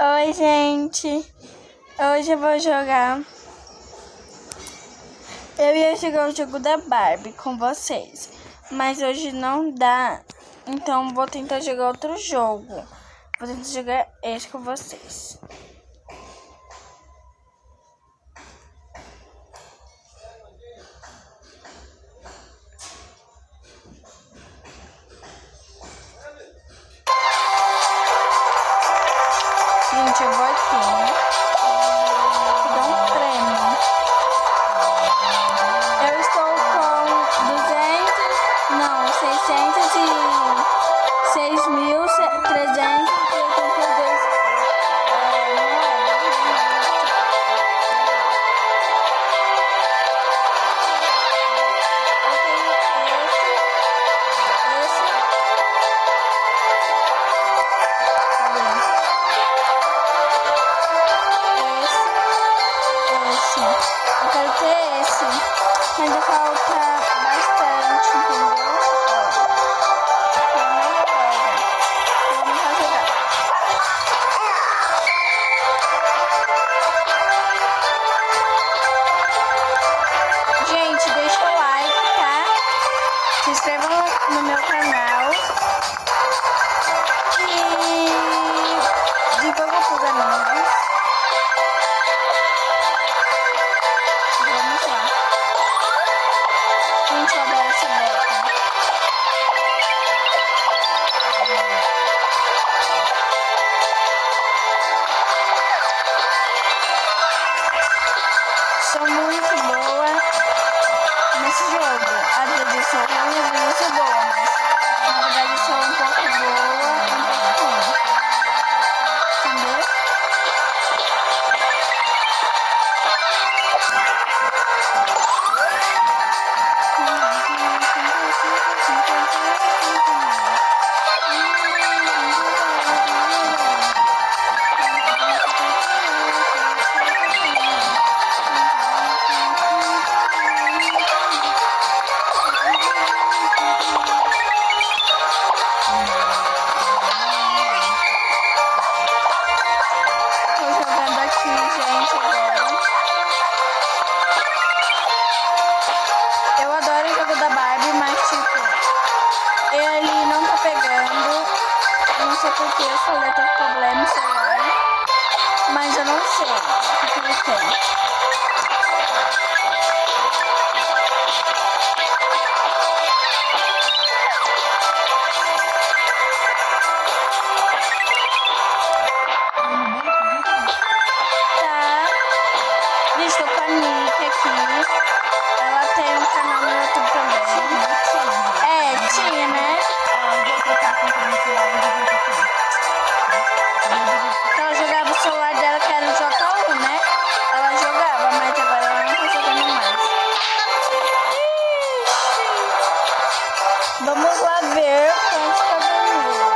Oi, gente. Hoje eu vou jogar. Eu ia jogar o jogo da Barbie com vocês, mas hoje não dá. Então vou tentar jogar outro jogo. Vou tentar jogar esse com vocês. Gente, eu vou aqui, né? Dá um prêmio. Eu estou com 606.382 Eu quero ter esse, mas falta bastante, entendeu? Vamos jogar. Gente, deixa o like, tá? Se inscrevam no meu canal e divulga pros amigos. Vamos lá. Gente, eu adoro essa boca. Sou muito boa nesse jogo. Às vezes eu sou ruim, às vezes eu sou boa, mas na verdade eu sou um pouco boa, um pouco ruim. Entendeu? Tô jogando aqui, gente, agora. Eu adoro o jogo da Barbie, mas tipo, ele não tá pegando. Não sei porque eu falei ter problema no celular, mas eu não sei o que ele tem. Tá. Gente, tô com a Nick aqui. Ela tem um canal no YouTube também. Tinha, né? Ela jogava o celular dela, que era o J1, né? Ela jogava, mas agora ela não tá jogando mais. Vamos lá ver quanto tá ganhando.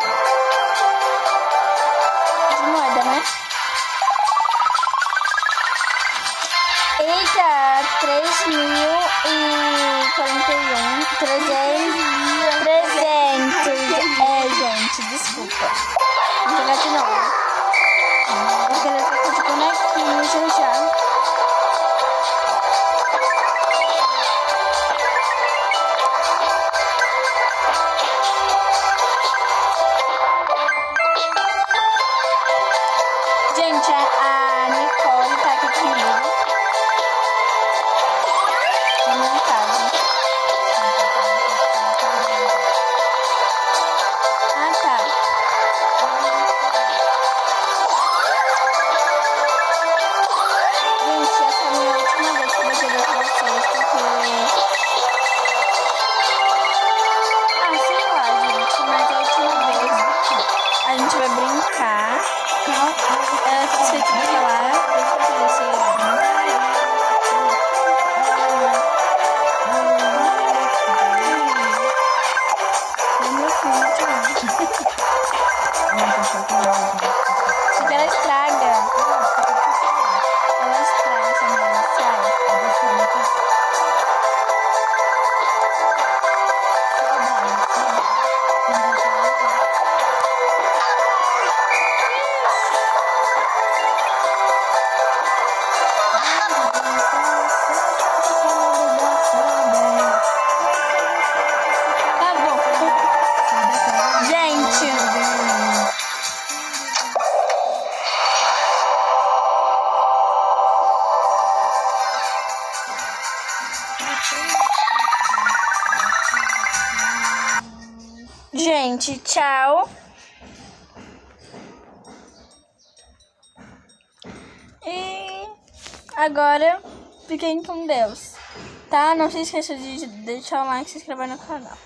De moeda, né? Eita, 3.041. 300. Gente, desculpa. Vou jogar de novo. Vou querer trocar de bonequinho já já. Gente, a Nicole tá aqui comigo. Na minha casa. Ah, tá. Gente, essa é a minha última vez que eu vou jogar com vocês, porque... sei lá, gente, mas é a última vez. A gente vai brincar. Ela tá esquecendo de falar. Deixa eu ver se... Porque ela estraga. Ela estraga essa menina, sai. Gente, tchau. E agora, fiquem com Deus, tá? Não se esqueça de deixar o like e se inscrever no canal.